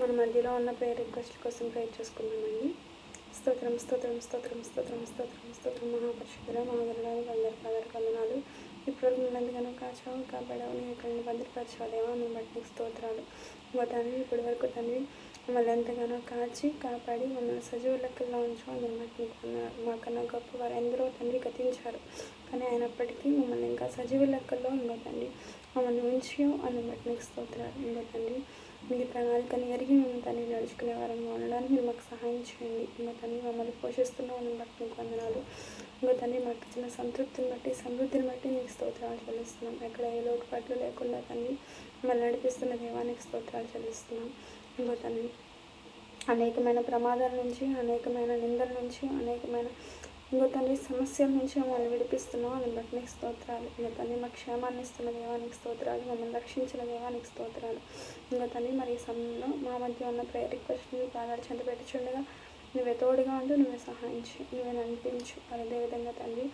మన మధ్యలో ఉన్న ప్రేయర్ రిక్వెస్ట్ కోసం ప్రేయర్ చేసుకుందామండి. స్తోత్రం స్తోత్రం స్తోత్రం స్తోత్రం స్తోత్రం స్తోత్రం మహాపరిశుద్ధుల మహాగణాలు అందరి పదర వందనాలు. ఇప్పుడు ఉన్నందుకను కాచావు కాపాడావు, నీ ఎక్కడిని భద్రపరచాలేమో నువ్వు బట్టి స్తోత్రాలు. మా తండ్రి ఇప్పటి వరకు తండ్రి మమ్మల్ని ఎంతగానో కాచి కాపాడి మమ్మల్ని సజీవ లెక్కల్లో ఉంచు అందుని బట్టి మాకన్నా గొప్ప వారు ఎందరో తండ్రి గతించారు. కానీ అయినప్పటికీ మమ్మల్ని ఇంకా సజీవ లెక్కల్లో ఇంకో తండ్రి మమ్మల్ని ఉంచి అందుని బట్టి నీకు స్తోత్రాలు. ఇంకో తండ్రి మీ ప్రణాళికని ఎరిగి మేము తండ్రి నడుచుకునే వారంగా ఉండడానికి మీరు మాకు సహాయం చేయండి. ఇంకో తండ్రి మమ్మల్ని పోషిస్తున్నామని బట్టి మీకు వందనాలు. ఇంకో తండ్రి మాకు ఇచ్చిన సంతృప్తిని బట్టి సమృద్ధిని బట్టి నీకు స్తోత్రాలు చెల్లిస్తున్నాం. ఎక్కడ ఏ లోటుపాట్లు లేకుండా తండ్రి మమ్మల్ని నడిపిస్తున్న దేవానికి స్తోత్రాలు చెల్లిస్తున్నాం. ఇంకో తండ్రి అనేకమైన ప్రమాదాల నుంచి, అనేకమైన నిందల నుంచి, అనేకమైన ఇంకో తండ్రి సమస్యల నుంచి మమ్మల్ని విడిపిస్తున్నాం అని బట్టి నీకు స్తోత్రాలు. ఇంకో తండ్రి మా క్షేమాన్ని ఇస్తున్న దేవానికి స్తోత్రాలు, మమ్మల్ని రక్షించిన దేవానికి స్తోత్రాలు. ఇంకో తండ్రి మరి ఈ సమయంలో మా మధ్య ఉన్న ప్రేయర్ రిక్వెస్ట్ని బాగా చెంత పెట్టుచుండగా నువ్వే తోడుగా ఉంటూ నువ్వే సహాయించు, నువ్వే నడిపించు. అదేవిధంగా తండ్రి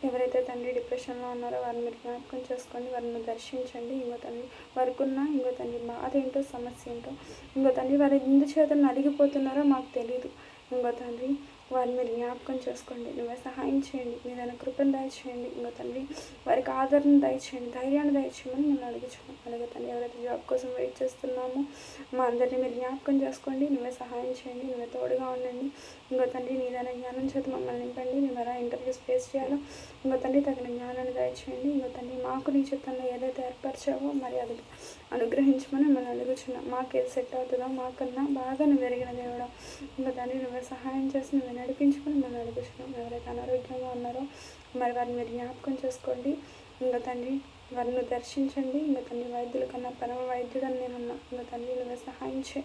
ఎవరైతే తండ్రి డిప్రెషన్లో ఉన్నారో వారిని మీరు జ్ఞాపకం చేసుకోండి, వారిని దర్శించండి. ఇంకో తండ్రి వారికి ఉన్న ఇంకో తండ్రి బాధ ఏంటో, సమస్య ఏంటో, ఇంకో తండ్రి వారి ఎందుచేత నలిగిపోతున్నారో మాకు తెలియదు. ఇంకో తండ్రి వారిని మీరు జ్ఞాపకం చేసుకోండి, నువ్వే సహాయం చేయండి, మీదైనా కృపను దయచేయండి. ఇంకో తండ్రి వారికి ఆదరణ దయచేయండి, ధైర్యాన్ని దయచేయమని మేము అడుగుచున్నాం. అలాగే తండ్రి ఎవరైతే జాబ్ కోసం వెయిట్ చేస్తున్నామో మా అందరినీ మీరు జ్ఞాపకం చేసుకోండి, నువ్వే సహాయం చేయండి, నువ్వే తోడుగా ఉండండి. ఇంకో తండ్రి నీదైనా జ్ఞానం చేత మమ్మల్ని నింపండి. మేము ఎలా ఇంటర్వ్యూస్ ఫేస్ చేయాలో ఇంకో తండ్రి తగిన జ్ఞానాన్ని దయచేయండి. ఇంకో తండ్రి మాకు నీ చిత్తంలో ఏదైతే ఏర్పరిచావో మరి అది అనుగ్రహించమని మిమ్మల్ని అడుగుచున్నాం. మాకేది సెట్ అవుతుందో మాకన్నా బాగా నువ్వు ఎరిగిన దేవుడా. ఇంకో తండ్రి నువ్వే సహాయం చేసి నువ్వే నడిపించుకొని మనం అడుగుతున్నాం. ఎవరైతే అనారోగ్యంగా ఉన్నారో మరి వారిని మీరు జ్ఞాపకం చేసుకోండి. ఇంకా తండ్రి వారిని దర్శించండి. ఇంకా తండ్రి వైద్యుల కన్నా పరమ వైద్యుడు అని నేనున్నా. ఇంకా తండ్రి నువ్వే సహాయం చేయి.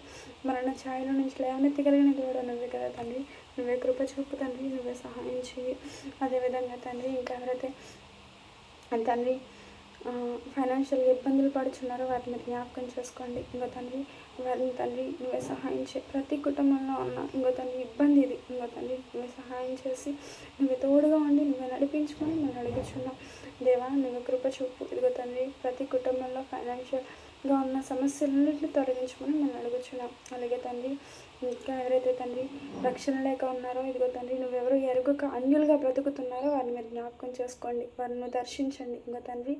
మరణ ఛాయలో నుంచి లేవనెత్తగలిగిన దేవుడు నువ్వే కదా తండ్రి, నువ్వే కృప చూపు తండ్రి, నువ్వే సహాయం చేయి. అదేవిధంగా తండ్రి ఇంకా ఎవరైతే తండ్రి ఫైనాన్షియల్గా ఇబ్బందులు పడుచున్నారో వారిని మీరు జ్ఞాపకం చేసుకోండి. ఇంకో తండ్రి వారిని తండ్రి నువ్వే సహాయం చేయి. ప్రతి కుటుంబంలో ఉన్న ఇంకో తండ్రి ఇబ్బంది ఇది. ఇంకో తండ్రి నువ్వే సహాయం చేసి నువ్వే తోడుగా ఉండి నువ్వే నడిపించుకొని మేము అడుగుచున్నాం. దేవా నువ్వే కృప చూపు. ఇదిగో తండ్రి ప్రతి కుటుంబంలో ఫైనాన్షియల్గా ఉన్న సమస్యలన్నింటినీ తొలగించమని మేము అడుగుచున్నాం. అలాగే తండ్రి ఇంకా ఎవరైతే తండ్రి రక్షణ లేక ఉన్నారో ఇదిగో తండ్రి నువ్వెవరో ఎరుగక అన్యులుగా బ్రతుకుతున్నారో వారిని మీరు జ్ఞాపకం చేసుకోండి, వారిని దర్శించండి. ఇంకో తండ్రి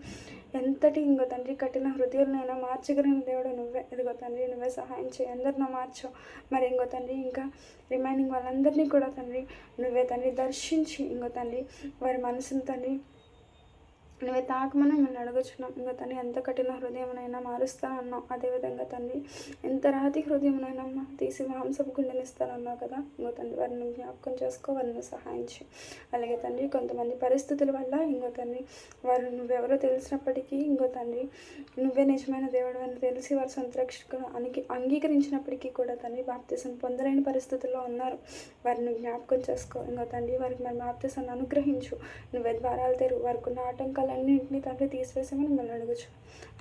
ఇంకో తండ్రి కఠిన హృదయాలనైనా మార్చగలిగిన దేవుడు నువ్వే. ఇదిగో తండ్రి నువ్వే సహాయం చేయి, అందరినో మార్చావు. మరి ఇంకో తండ్రి ఇంకా రిమైనింగ్ వాళ్ళందరినీ కూడా తండ్రి నువ్వే తండ్రి దర్శించి ఇంకో తండ్రి వారి మనసును తండ్రి నువ్వే తాకమని మేము అడుగుచున్నాం. ఇంకా తండ్రి ఎంత కఠిన హృదయమునైనా మారుస్తానన్నావు. అదేవిధంగా తండ్రి ఎంత రాతి హృదయమునైనా తీసి మాంసపు గుండెనిస్తానన్నావు కదా. ఇంకో తండ్రి వారిని జ్ఞాపకం చేసుకో, వారిని సహాయం చేయి. అలాగే తండ్రి కొంతమంది పరిస్థితుల వల్ల ఇంకో తండ్రి వారు నువ్వెవరో తెలిసినప్పటికీ ఇంకో తండ్రి నువ్వే నిజమైన దేవుడు అని తెలిసి వారు సొంత రక్షకులు అంగీకరించినప్పటికీ కూడా తండ్రి బాప్తిసం పొందలేని పరిస్థితుల్లో ఉన్నారు. వారిని జ్ఞాపకం చేసుకో. ఇంకో తండ్రి వారికి మరి బాప్తిసాన్ని అనుగ్రహించు, నువ్వే ద్వారాలు తెరువు, వారికి ఉన్న ఆటంకాలన్నింటినీ తండ్రి తీసివేసామని మిమ్మల్ని అడగచ్చు.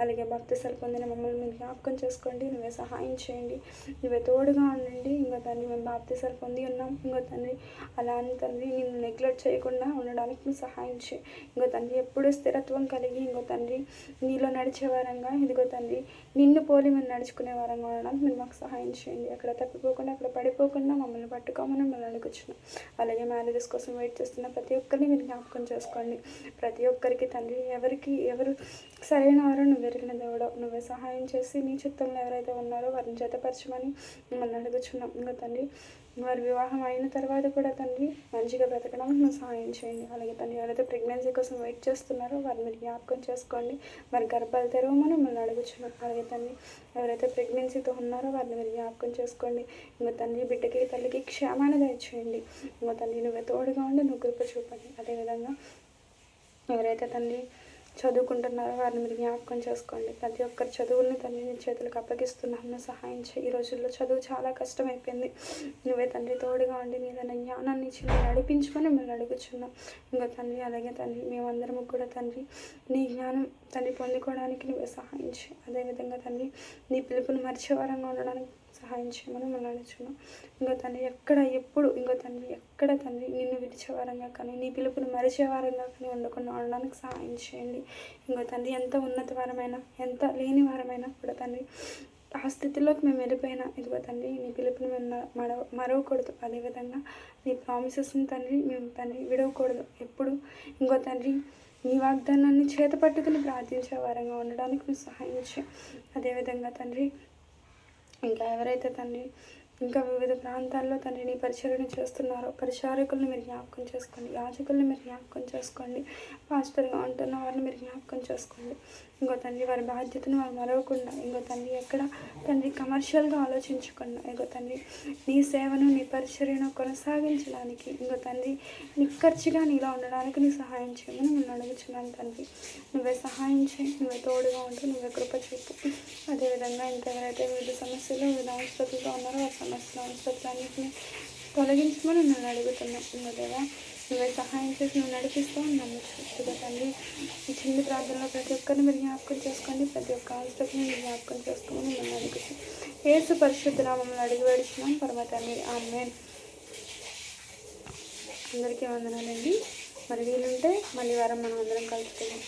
అలాగే బాప్తిసాలు పొందిన మమ్మల్ని మీరు జ్ఞాపకం చేసుకోండి, నువ్వే సహాయం చేయండి, నువ్వే తోడుగా ఉండండి. ఇంకో తండ్రి మేము బాప్తిసాలు పొంది ఉన్నాం. ఇంకో తండ్రి అలా అని తండ్రి నిన్ను నెగ్లెక్ట్ చేయకుండా ఉండడానికి నువ్వు సహాయం చేయి. ఇంకో తండ్రి ఎప్పుడూ స్థిరత్వం కలిగి ఇంకో తండ్రి నీలో నడిచే వారంగా ఇదిగో తండ్రి నిన్ను పోలి మేము నడుచుకునే వారంగా ఉండడానికి మీరు మాకు సహాయం చేయండి. అక్కడ తప్పిపోకుండా అక్కడ పడిపోకుండా మమ్మల్ని పట్టుకోమని మిమ్మల్ని అడుగుచున్నాం. అలాగే మ్యారేజెస్ కోసం వెయిట్ చేస్తున్న ప్రతి ఒక్కరిని మీరు జ్ఞాపకం చేసుకోండి. ప్రతి ఒక్కరికి తండ్రి ఎవరు సరైన వారో నువ్వు ఎరిగిన దేవుడో నువ్వే సహాయం చేసి నీ చిత్తంలో ఎవరైతే ఉన్నారో వారిని జతపరచమని మిమ్మల్ని అడుగుచున్నాం. ఇంకా తండ్రి వారి వివాహం అయిన తర్వాత కూడా తండ్రి మంచిగా బ్రతకడానికి నువ్వు సహాయం చేయండి. అలాగే తండ్రి ఎవరైతే ప్రెగ్నెన్సీ కోసం వెయిట్ చేస్తున్నారో వారిని మీరు జ్ఞాపకం చేసుకోండి, మరి గర్భాలు తెరవమని మిమ్మల్ని అడుగుచున్నాం. అలాగే తండ్రి ఎవరైతే ప్రెగ్నెన్సీతో ఉన్నారో వారిని మీరు జ్ఞాపకం చేసుకోండి. ఇంకో తండ్రి బిడ్డకి తల్లికి క్షేమాన్ని దయచేయండి. ఇంకో తండ్రి నువ్వే తోడుగా ఉండి నువ్వు కృప చూపండి. అదేవిధంగా ఎవరైతే తండ్రి చదువుకుంటున్నారో వారిని మీరు జ్ఞాపకం చేసుకోండి. ప్రతి ఒక్కరి చదువుల్ని తండ్రి నీ చేతులకు అప్పగిస్తున్నాను, సహాయం చేయి. ఈ రోజుల్లో చదువు చాలా కష్టమైపోయింది. నువ్వే తండ్రి తోడుగా ఉండి నీదైనా జ్ఞానాన్ని ఇచ్చి నేను నడిపించుకొని మేము అడుగుచున్నాం. ఇంకా తండ్రి అలాగే తండ్రి మేమందరము కూడా తండ్రి నీ జ్ఞానం తండ్రి పొందుకోవడానికి నువ్వే సహాయం చేయి. అదేవిధంగా తండ్రి నీ పిలుపుని మరిచే వారంగా ఉండడానికి సహాయం చేయమని మనం అడుగుచున్నాం. ఇంకో తండ్రి ఎక్కడ తండ్రి నిన్ను విడిచేవారంగా కానీ నీ పిలుపుని మరిచేవారంగా కానీ ఉండకుండా ఉండడానికి సహాయం చేయండి. ఇంకో తండ్రి ఎంత ఉన్నత వారమైనా ఎంత లేని వారమైనా కూడా తండ్రి ఆ స్థితిలోకి మేము వెళ్ళిపోయినా ఇదిగో తండ్రి నీ పిలుపుని మేము మరవకూడదు. అదేవిధంగా నీ ప్రామిసెస్ని తండ్రి మేము తండ్రి విడవకూడదు. ఎప్పుడు ఇంకో తండ్రి నీ వాగ్దానాన్ని చేతపట్టుకుని ప్రార్థించే వారంగా ఉండడానికి నువ్వు సహాయం చేయి. అదేవిధంగా తండ్రి ఇంకా ఎవరైతే తండ్రి ఇంకా వివిధ ప్రాంతాల్లో తండ్రి నీ పరిచర్యను చేస్తున్నారో పరిచారకులను మీరు జ్ఞాపకం చేసుకోండి, యాజకులను మీరు జ్ఞాపకం చేసుకోండి, పాస్టర్గా ఉంటున్న వారిని మీరు జ్ఞాపకం చేసుకోండి. ఇంకో తండ్రి వారి బాధ్యతను వారు మరవకుండా, ఇంకో తండ్రి ఎక్కడ తండ్రి కమర్షియల్గా ఆలోచించకుండా, ఇంకో తండ్రి నీ సేవను నీ పరిచర్యను కొనసాగించడానికి, ఇంకో తండ్రి నిక్కర్చిగా నీలో ఉండడానికి నీ సహాయం చేయమని నేను అడుగుతున్నాను తండ్రి. నువ్వే సహాయం చేయి, నువ్వే తోడుగా ఉంటూ నువ్వే కృప చూపు. అదేవిధంగా ఇంకెవరైతే వివిధ సమస్యలు వివిధ అవసరతలతో ఉన్నారో ఆ సమస్యల అవసరతలన్నింటినీ తొలగించమని నన్ను అడుగుతున్నాం. ఇంకో దేవా నువ్వే సహాయం చేసి నువ్వు నడిపిస్తావు నమ్మచ్చు తండ్రి. ఈ చిన్న ప్రాంతంలో ప్రతి ఒక్కరిని మీరు జ్ఞాపకం చేసుకోండి, ప్రతి ఒక్క అవసరతని మీరు జ్ఞాపకం చేసుకోమని నన్ను అడుగుతాం. యేసు పరిశుద్ధ నామములో అడిగి వేడుచున్నాం పరమ తండ్రి, ఆమేన్. అందరికీ వందనాలండి. మరి వీలుంటే మళ్ళీ వారం మనం అందరం కలుసుకుందాం.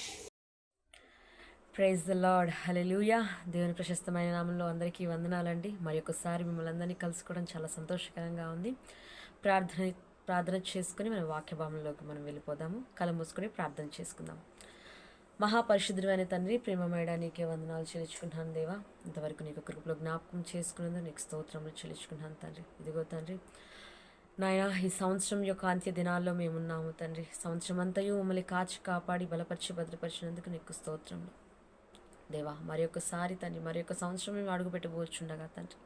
ప్రైజ్ ద లార్డ్, హల్లెలూయా. దేవుని ప్రశస్తమైన నామంలో అందరికీ వందనాలండి. మరి ఒకసారి మిమ్మల్ని అందరినీ కలుసుకోవడం చాలా సంతోషకరంగా ఉంది. ప్రార్థన చేసుకుని మన వాక్యభావంలోకి మనం వెళ్ళిపోదాము. కళ్ళు మూసుకొని ప్రార్థన చేసుకుందాం. మహాపరిశుద్ధుడైన తండ్రి, ప్రేమమేడా నీకే వందనాలు చెల్లించుకుంటున్నాను దేవా. ఇంతవరకు నీకు కృపలో జ్ఞాపకం చేసుకున్నందుకు నీకు స్తోత్రములు చెల్లించుకుంటున్నాను తండ్రి. ఇదిగో తండ్రి నాయన, ఈ సంవత్సరం యొక్క అంత్య దినాల్లో మేమున్నాము తండ్రి. సంవత్సరం అంతయు మమ్మల్ని కాచి కాపాడి బలపరిచి భద్రపరిచినందుకు నీకు స్తోత్రములు దేవా. మరి ఒక్కసారి తండ్రి మరి యొక్క సంవత్సరం మేము అడుగుపెట్టబోచుండగా తండ్రి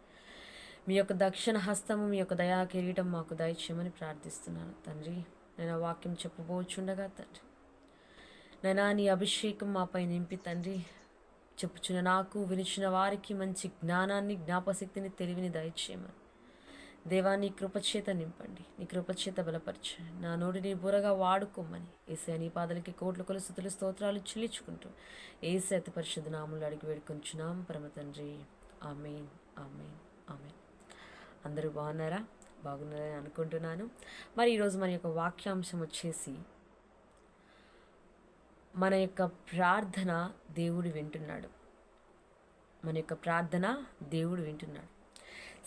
మీ యొక్క దక్షిణ హస్తము మీ యొక్క దయా కిరీటం మాకు దయచేయమని ప్రార్థిస్తున్నాను తండ్రి. నేను వాక్యం చెప్పబోచుండగా తండ్రి నైనా నీ అభిషేకం మాపై నింపి తండ్రి చెప్పుచున్న నాకు వినిచిన వారికి మంచి జ్ఞానాన్ని జ్ఞాపశక్తిని తెలివిని దయచేయమని దేవా నీ కృపచేత నింపండి, నీ కృపచేత బలపరచు. నా నోటిని బురగా వాడుకోమని ఏసయ్య నీ పాదలకి కోట్ల కొలుస్తుతులు స్తోత్రాలు చెల్లించుకుంటూ ఏసయ్య అతి పరిశుద్ధ నామములో అడిగి వేడుకొంచున్నాం పరమ తండ్రి, ఆమేన్, ఆమేన్, ఆమేన్. అందరూ బాగున్నారని అనుకుంటున్నాను. మరి ఈరోజు మన యొక్క వాక్యాంశం వచ్చేసి మన యొక్క ప్రార్థన దేవుడు వింటున్నాడు. మన యొక్క ప్రార్థన దేవుడు వింటున్నాడు.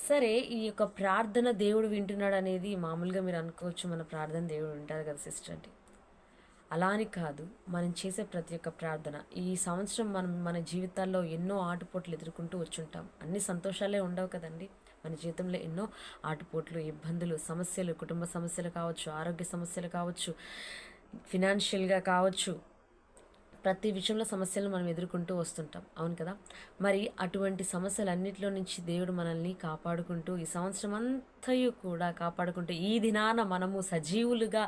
సరే, ఈ యొక్క ప్రార్థన దేవుడు వింటున్నాడు అనేది మామూలుగా మీరు అనుకోవచ్చు, మన ప్రార్థన దేవుడు వింటారు కదా సిస్టర్ అంటే. అలా అని కాదు, మనం చేసే ప్రతి ఒక్క ప్రార్థన ఈ సంవత్సరం మన జీవితాల్లో ఎన్నో ఆటుపోట్లు ఎదుర్కొంటూ వచ్చుంటాం. అన్ని సంతోషాలే ఉండవు కదండి. మన జీవితంలో ఎన్నో ఆటుపోట్లు, ఇబ్బందులు, సమస్యలు, కుటుంబ సమస్యలు కావచ్చు, ఆరోగ్య సమస్యలు కావచ్చు, ఫినాన్షియల్గా కావచ్చు, ప్రతి విషయంలో సమస్యలను మనం ఎదుర్కొంటూ వస్తుంటాం, అవును కదా. మరి అటువంటి సమస్యలన్నిటిలో నుంచి దేవుడు మనల్ని కాపాడుకుంటూ ఈ సంవత్సరం అంతయు కూడా కాపాడుకుంటూ ఈ దినాన మనము సజీవులుగా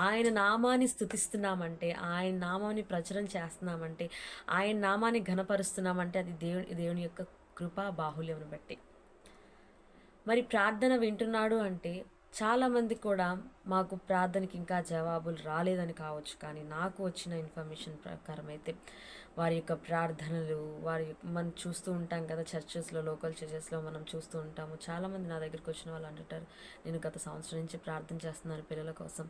ఆయన నామాన్ని స్తుతిస్తున్నామంటే, ఆయన నామాన్ని ప్రచురం చేస్తున్నామంటే, ఆయన నామాన్ని ఘనపరుస్తున్నామంటే అది దేవుని యొక్క కృపా బాహుల్యమును బట్టి. మరి ప్రార్థన వింటున్నాడు అంటే చాలామంది కూడా మాకు ప్రార్థనకి ఇంకా జవాబులు రాలేదని కావచ్చు, కానీ నాకు వచ్చిన ఇన్ఫర్మేషన్ ప్రకారం అయితే వారి యొక్క ప్రార్థనలు మనం చూస్తూ ఉంటాం కదా, చర్చెస్లో, లోకల్ చర్చెస్లో మనం చూస్తూ ఉంటాము. చాలామంది నా దగ్గరికి వచ్చిన వాళ్ళు అంటుంటారు, నేను గత సంవత్సరం నుంచి ప్రార్థన చేస్తున్నాను పిల్లల కోసం,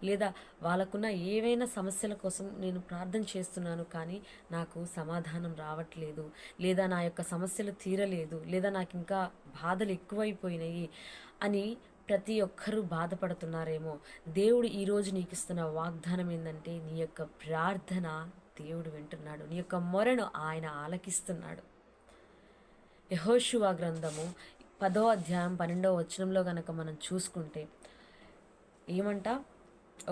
లేదా వాళ్ళకున్న ఏవైనా సమస్యల కోసం నేను ప్రార్థన చేస్తున్నాను, కానీ నాకు సమాధానం రావట్లేదు, లేదా నా యొక్క సమస్యలు తీరలేదు, లేదా నాకు ఇంకా బాధలు ఎక్కువైపోయినాయి అని ప్రతి ఒక్కరూ బాధపడుతున్నారేమో. దేవుడు ఈరోజు నీకు ఇస్తున్న వాగ్దానం ఏంటంటే, నీ యొక్క ప్రార్థన దేవుడు వింటున్నాడు, నీ యొక్క మొరను ఆయన ఆలకిస్తున్నాడు. యెహోషువ గ్రంథము 10వ అధ్యాయం 12వ వచనంలో గనక మనం చూసుకుంటే ఏమంట,